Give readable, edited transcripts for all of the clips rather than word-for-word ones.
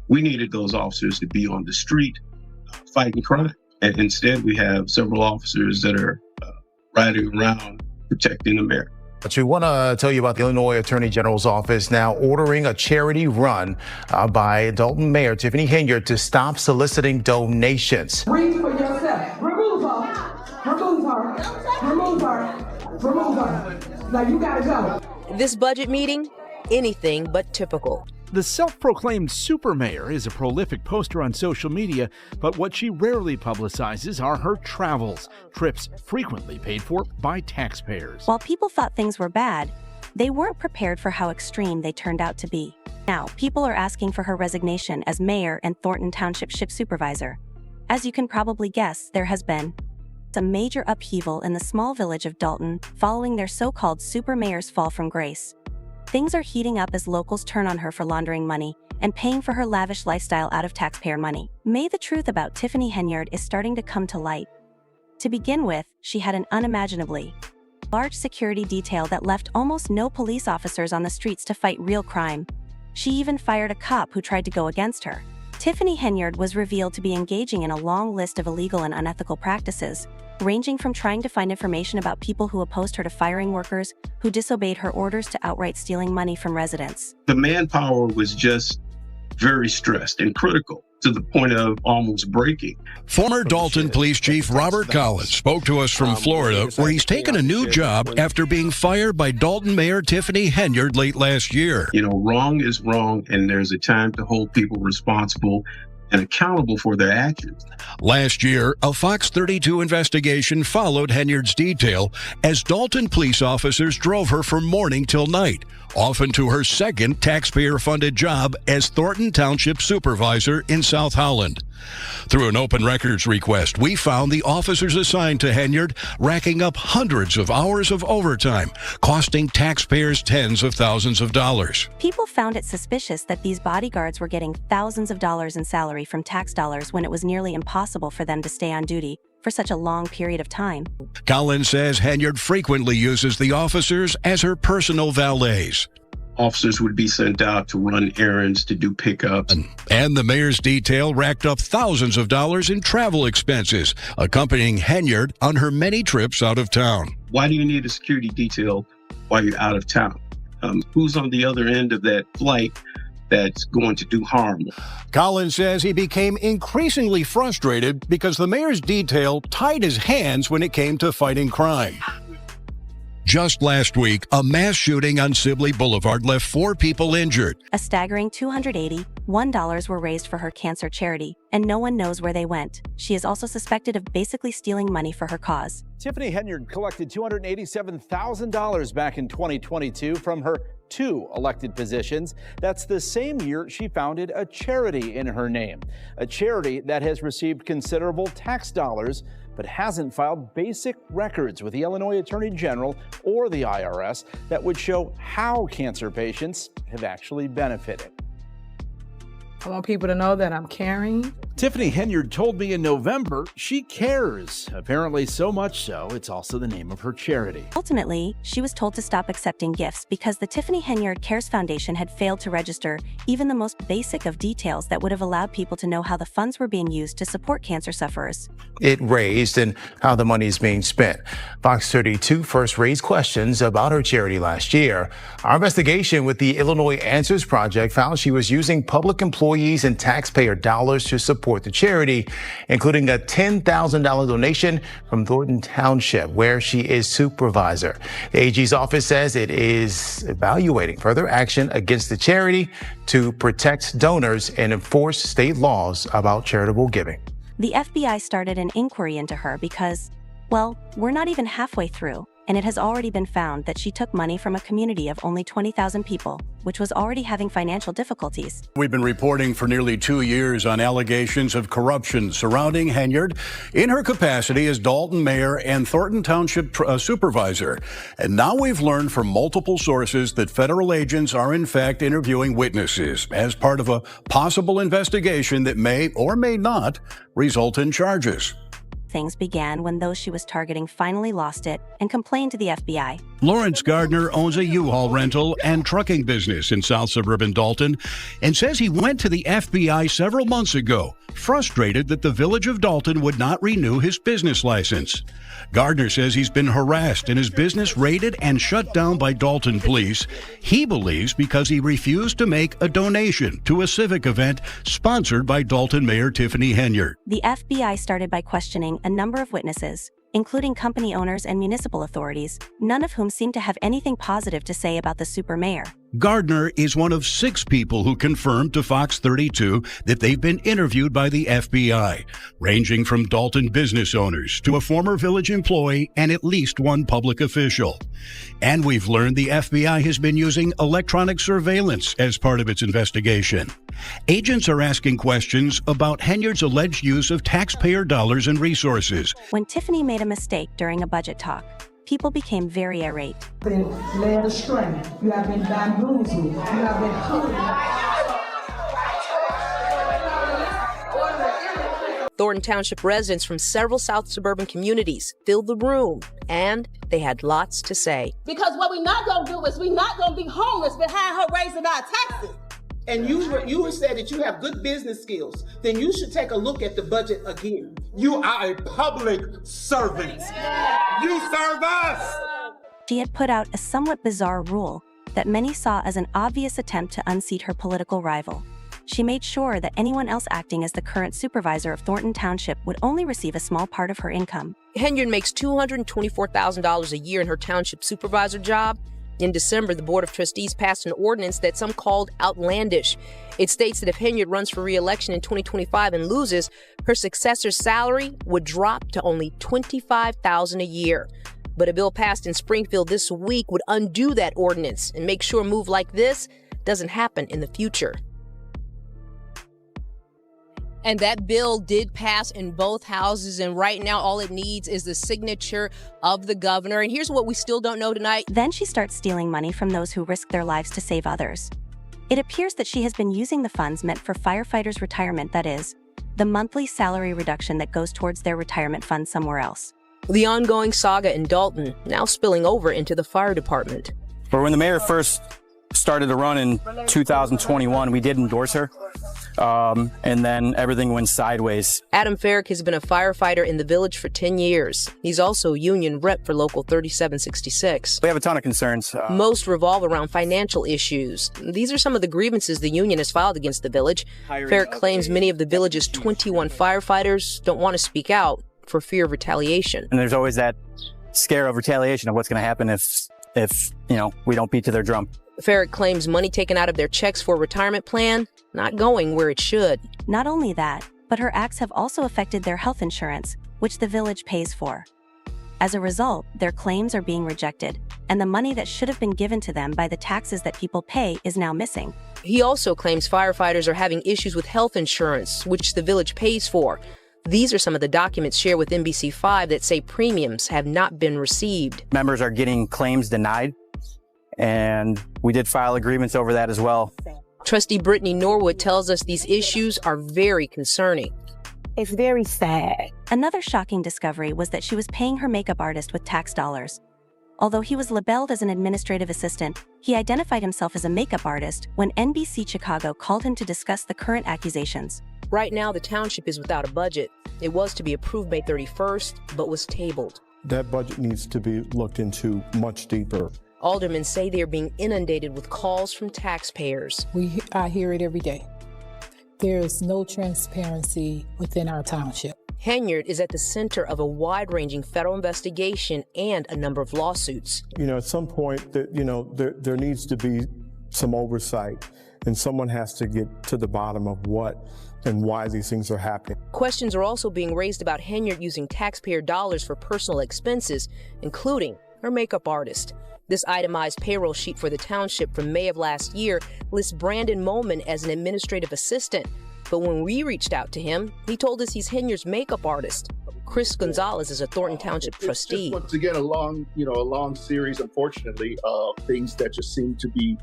We needed those officers to be on the street fighting crime. And instead, we have several officers that are riding around protecting the mayor. But we want to tell you about the Illinois Attorney General's office now ordering a charity run by Dalton Mayor Tiffany Henyard to stop soliciting donations. Reach for yourself. Remove her. Remove her. Remove her. Remove her. Now you gotta go. This budget meeting, anything but typical. The self-proclaimed super mayor is a prolific poster on social media, but what she rarely publicizes are her travels, trips frequently paid for by taxpayers. While people thought things were bad, they weren't prepared for how extreme they turned out to be. Now, people are asking for her resignation as mayor and Thornton Township supervisor. As you can probably guess, there has been a major upheaval in the small village of Dalton following their so-called super mayor's fall from grace. Things are heating up as locals turn on her for laundering money and paying for her lavish lifestyle out of taxpayer money. The truth about Tiffany Henyard is starting to come to light. To begin with, she had an unimaginably large security detail that left almost no police officers on the streets to fight real crime. She even fired a cop who tried to go against her. Tiffany Henyard was revealed to be engaging in a long list of illegal and unethical practices, ranging from trying to find information about people who opposed her to firing workers who disobeyed her orders to outright stealing money from residents. The manpower was just very stressed and critical to the point of almost breaking. Former Dalton Police Chief Robert Collins spoke to us from Florida, where he's taken a new job after being fired by Dalton Mayor Tiffany Henyard late last year. You know, wrong is wrong, and there's a time to hold people responsible and accountable for their actions. Last year, a Fox 32 investigation followed Henyard's detail as Dalton police officers drove her from morning till night, often to her second taxpayer-funded job as Thornton Township supervisor in South Holland. Through an open records request, we found the officers assigned to Henyard racking up hundreds of hours of overtime, costing taxpayers tens of thousands of dollars. People found it suspicious that these bodyguards were getting thousands of dollars in salary from tax dollars when it was nearly impossible for them to stay on duty for such a long period of time. Collins says Henyard frequently uses the officers as her personal valets. Officers would be sent out to run errands, to do pickups. And the mayor's detail racked up thousands of dollars in travel expenses, accompanying Henyard on her many trips out of town. Why do you need a security detail while you're out of town? Who's on the other end of that flight that's going to do harm? Collins says he became increasingly frustrated because the mayor's detail tied his hands when it came to fighting crime. Just last week, a mass shooting on Sibley Boulevard left 4 people injured. A staggering $281 were raised for her cancer charity, and no one knows where they went. She is also suspected of basically stealing money for her cause. Tiffany Henyard collected $287,000 back in 2022 from her 2 elected positions. That's the same year she founded a charity in her name, a charity that has received considerable tax dollars but hasn't filed basic records with the Illinois Attorney General or the IRS that would show how cancer patients have actually benefited. I want people to know that I'm caring. Tiffany Henyard told me in November she cares. Apparently so much so, it's also the name of her charity. Ultimately, she was told to stop accepting gifts because the Tiffany Henyard Cares Foundation had failed to register even the most basic of details that would have allowed people to know how the funds were being used to support cancer sufferers. It raised and how the money is being spent. Fox 32 first raised questions about her charity last year. Our investigation with the Illinois Answers Project found she was using public employees and taxpayer dollars to support the charity, including a $10,000 donation from Thornton Township, where she is supervisor. The AG's office says it is evaluating further action against the charity to protect donors and enforce state laws about charitable giving. The FBI started an inquiry into her because, well, we're not even halfway through, and it has already been found that she took money from a community of only 20,000 people, which was already having financial difficulties. We've been reporting for nearly 2 years on allegations of corruption surrounding Henyard in her capacity as Dalton Mayor and Thornton Township supervisor. And now we've learned from multiple sources that federal agents are in fact interviewing witnesses as part of a possible investigation that may or may not result in charges. Things began when those she was targeting finally lost it and complained to the FBI. Lawrence Gardner owns a U-Haul rental and trucking business in South Suburban Dalton and says he went to the FBI several months ago, frustrated that the Village of Dalton would not renew his business license. Gardner says he's been harassed and his business raided and shut down by Dalton police. He believes because he refused to make a donation to a civic event sponsored by Dalton Mayor Tiffany Henyard. The FBI started by questioning a number of witnesses, including company owners and municipal authorities, none of whom seemed to have anything positive to say about the super mayor. Gardner is one of 6 people who confirmed to Fox 32 that they've been interviewed by the FBI, ranging from Dalton business owners to a former village employee and at least one public official. And we've learned the FBI has been using electronic surveillance as part of its investigation. Agents are asking questions about Henyard's alleged use of taxpayer dollars and resources. When Tiffany made a mistake during a budget talk, people became very irate. You have been led astray. You have been bamboozled. You have been hoodwinked. Thornton Township residents from several South Suburban communities filled the room, and they had lots to say. Because what we're not going to do is we're not going to be homeless behind her raising our taxes. And you said that you have good business skills, then you should take a look at the budget again. You are a public servant. You serve us. She had put out a somewhat bizarre rule that many saw as an obvious attempt to unseat her political rival. She made sure that anyone else acting as the current supervisor of Thornton Township would only receive a small part of her income. Henyard makes $224,000 a year in her township supervisor job. In December, the Board of Trustees passed an ordinance that some called outlandish. It states that if Henyard runs for re-election in 2025 and loses, her successor's salary would drop to only $25,000 a year. But a bill passed in Springfield this week would undo that ordinance and make sure a move like this doesn't happen in the future. And that bill did pass in both houses, and right now all it needs is the signature of the governor. And here's what we still don't know tonight. Then she starts stealing money from those who risk their lives to save others. It appears that she has been using the funds meant for firefighters' retirement, that is, the monthly salary reduction that goes towards their retirement fund somewhere else. The ongoing saga in Dalton now spilling over into the fire department. But when the mayor first started to run in 2021, we did endorse her. And then everything went sideways. Adam Farrick has been a firefighter in the village for 10 years. He's also union rep for Local 3766. We have a ton of concerns. Most revolve around financial issues. These are some of the grievances the union has filed against the village. Farrick claims many of the village's 21 firefighters don't want to speak out for fear of retaliation. And there's always that scare of retaliation of what's going to happen if we don't beat to their drum. Farrick claims money taken out of their checks for a retirement plan not going where it should. Not only that, but her acts have also affected their health insurance, which the village pays for. As a result, their claims are being rejected, and the money that should have been given to them by the taxes that people pay is now missing. He also claims firefighters are having issues with health insurance, which the village pays for. These are some of the documents shared with NBC5 that say premiums have not been received. Members are getting claims denied, and we did file agreements over that as well. Trustee Brittany Norwood tells us these issues are very concerning. It's very sad. Another shocking discovery was that she was paying her makeup artist with tax dollars. Although he was labeled as an administrative assistant, he identified himself as a makeup artist when NBC Chicago called him to discuss the current accusations. Right now, the township is without a budget. It was to be approved May 31st, but was tabled. That budget needs to be looked into much deeper. Aldermen say they are being inundated with calls from taxpayers. I hear it every day. There is no transparency within our township. Henyard is at the center of a wide-ranging federal investigation and a number of lawsuits. At some point, there needs to be some oversight, and someone has to get to the bottom of what and why these things are happening. Questions are also being raised about Henyard using taxpayer dollars for personal expenses, including her makeup artist. This itemized payroll sheet for the township from May of last year lists Brandon Molman as an administrative assistant. But when we reached out to him, he told us he's Henyard's makeup artist. Chris Gonzalez is a Thornton Township trustee. Once again, a long series, unfortunately, of things that just seem to be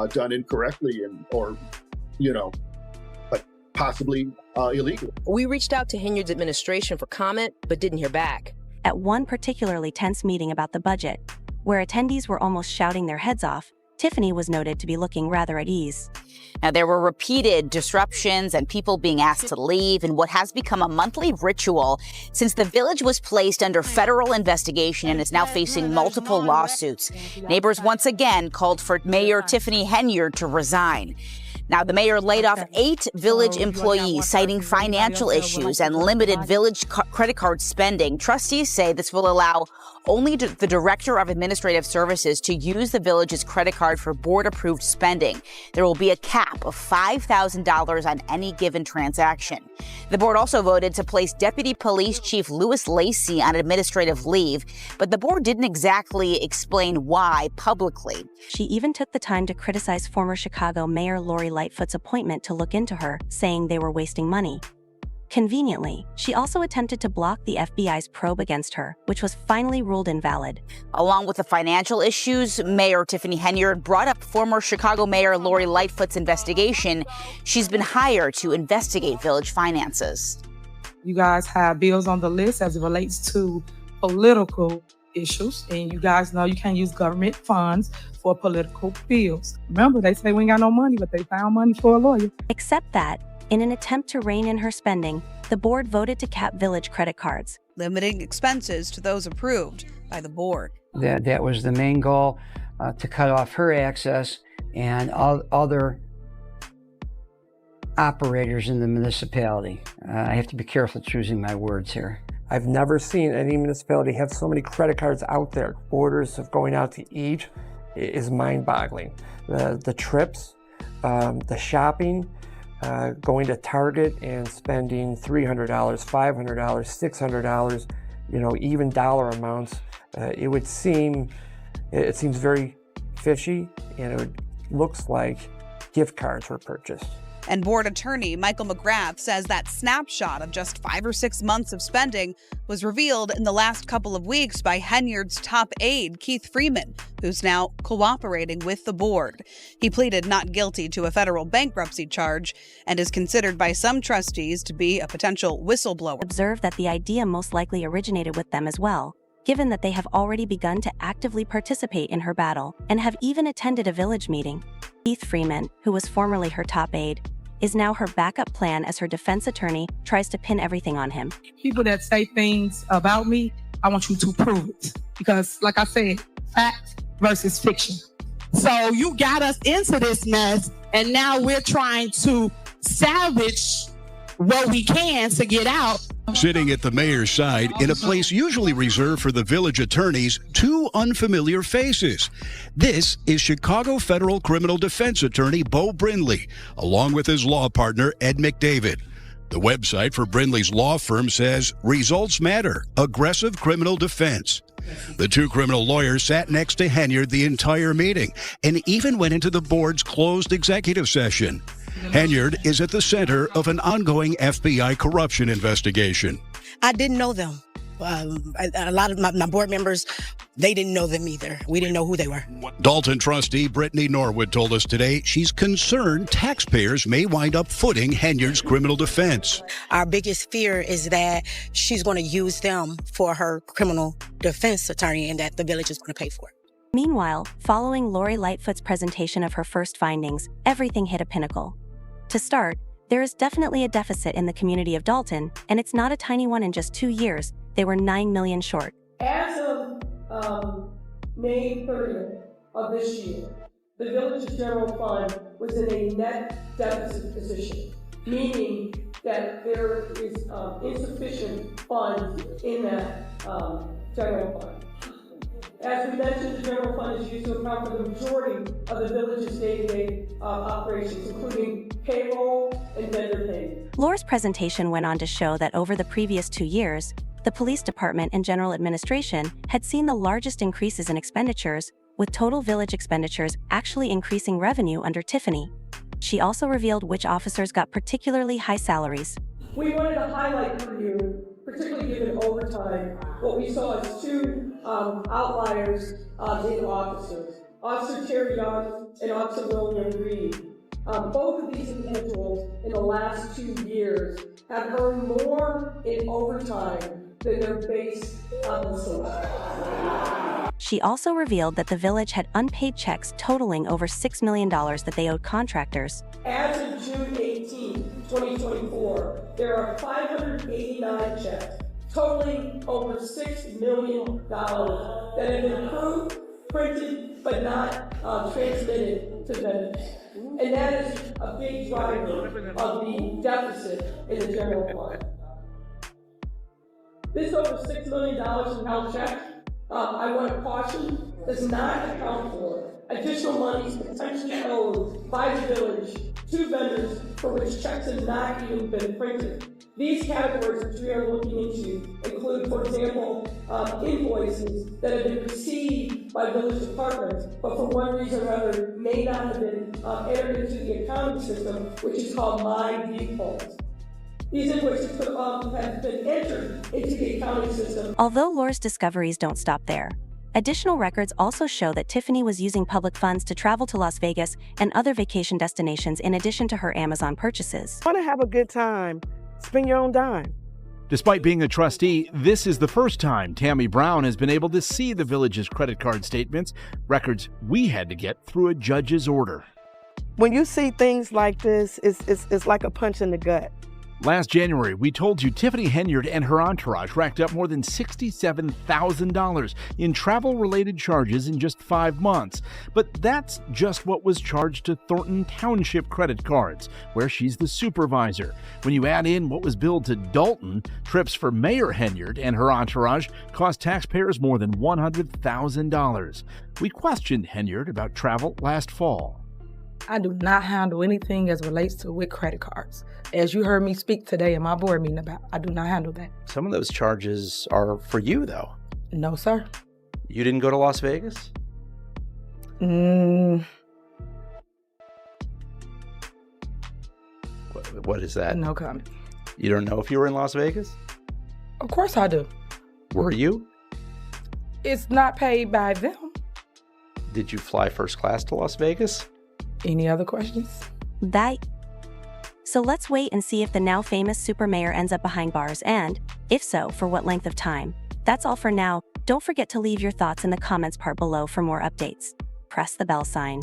done incorrectly or possibly illegal. We reached out to Henyard's administration for comment, but didn't hear back. At one particularly tense meeting about the budget, Where attendees were almost shouting their heads off, Tiffany was noted to be looking rather at ease. Now, there were repeated disruptions and people being asked to leave in what has become a monthly ritual since the village was placed under federal investigation and is now facing multiple lawsuits. Neighbors once again called for Mayor Tiffany Henyard to resign. Now, the mayor laid off 8 village employees, citing financial issues and limited village credit card spending. Trustees say this will allow only the director of administrative services to use the village's credit card for board-approved spending. There will be a cap of $5,000 on any given transaction. The board also voted to place Deputy Police Chief Louis Lacey on administrative leave, but the board didn't exactly explain why publicly. She even took the time to criticize former Chicago Mayor Lori Lightfoot's appointment to look into her, saying they were wasting money. Conveniently, she also attempted to block the FBI's probe against her, which was finally ruled invalid. Along with the financial issues, Mayor Tiffany Henyard brought up former Chicago Mayor Lori Lightfoot's investigation. She's been hired to investigate village finances. You guys have bills on the list as it relates to political issues, and you guys know you can't use government funds for political bills. Remember, they say we ain't got no money, but they found money for a lawyer. Except that, in an attempt to rein in her spending, the board voted to cap village credit cards, limiting expenses to those approved by the board. That was the main goal, to cut off her access and all other operators in the municipality. I have to be careful choosing my words here. I've never seen any municipality have so many credit cards out there. Orders of going out to eat is mind-boggling. The trips, the shopping, going to Target and spending $300, $500, $600, even dollar amounts. It seems very fishy, and it looks like gift cards were purchased. And board attorney Michael McGrath says that snapshot of just 5 or 6 months of spending was revealed in the last couple of weeks by Henyard's top aide, Keith Freeman, who's now cooperating with the board. He pleaded not guilty to a federal bankruptcy charge and is considered by some trustees to be a potential whistleblower. Observe that the idea most likely originated with them as well, given that they have already begun to actively participate in her battle and have even attended a village meeting. Keith Freeman, who was formerly her top aide, is now her backup plan as her defense attorney tries to pin everything on him. People that say things about me, I want you to prove it. Because, like I said, fact versus fiction. So you got us into this mess, and now we're trying to salvage what we can to get out. Sitting at the mayor's side in a place usually reserved for the village attorneys, 2 unfamiliar faces. This is Chicago Federal Criminal Defense Attorney Beau Brindley, along with his law partner Ed McDavid. The website for Brindley's law firm says, "Results matter, aggressive criminal defense." The 2 criminal lawyers sat next to Henyard the entire meeting and even went into the board's closed executive session. Henyard is at the center of an ongoing FBI corruption investigation. I didn't know them. A lot of my board members, they didn't know them either. We didn't know who they were. Dalton trustee Brittany Norwood told us today she's concerned taxpayers may wind up footing Henyard's criminal defense. Our biggest fear is that she's going to use them for her criminal defense attorney and that the village is going to pay for it. Meanwhile, following Lori Lightfoot's presentation of her first findings, everything hit a pinnacle. To start, there is definitely a deficit in the community of Dalton, and it's not a tiny one. In just 2 years, they were $9 million short. As of May 30th of this year, the village's general fund was in a net deficit position, meaning that there is insufficient funds in that general fund. As we mentioned, the general fund is used to account for the majority of the village's day-to-day operations, including payroll and vendor pay. Lori's presentation went on to show that over the previous 2 years, the police department and general administration had seen the largest increases in expenditures, with total village expenditures actually increasing revenue under Tiffany. She also revealed which officers got particularly high salaries. We wanted to highlight for you, particularly given overtime, what we saw as 2 outliers in officers. Officer Terry Young and Officer William Reed. Both of these individuals in the last 2 years have earned more in overtime than their base on the She also revealed that the village had unpaid checks totaling over $6 million that they owed contractors. As of June 18, 2024, there are 589 checks totaling over $6 million that have been approved, printed, but not transmitted to vendors. And that is a big driver of the deficit in the general fund. This over $6 million in health checks, I want to caution, does not account for additional monies potentially owed by the village to vendors for which checks have not even been printed. These categories which we are looking into include, for example, invoices that have been received by village departments, but for one reason or another may not have been entered into the accounting system, which is called My Viewpoint. These invoices could have been entered into the accounting system. Although Laura's discoveries don't stop there, additional records also show that Tiffany was using public funds to travel to Las Vegas and other vacation destinations in addition to her Amazon purchases. Want to have a good time? Spend your own dime. Despite being a trustee, this is the first time Tammy Brown has been able to see the village's credit card statements, records we had to get through a judge's order. When you see things like this, it's like a punch in the gut. Last January, we told you Tiffany Henyard and her entourage racked up more than $67,000 in travel-related charges in just 5 months. But that's just what was charged to Thornton Township credit cards, where she's the supervisor. When you add in what was billed to Dalton, trips for Mayor Henyard and her entourage cost taxpayers more than $100,000. We questioned Henyard about travel last fall. I do not handle anything as relates to with credit cards. As you heard me speak today in my board meeting about, I do not handle that. Some of those charges are for you, though. No, sir. You didn't go to Las Vegas? What is that? No comment. You don't know if you were in Las Vegas? Of course I do. Were you? It's not paid by them. Did you fly first class to Las Vegas? Any other questions? So let's wait and see if the now famous super mayor ends up behind bars and, if so, for what length of time. That's all for now. Don't forget to leave your thoughts in the comments part below for more updates. Press the bell sign.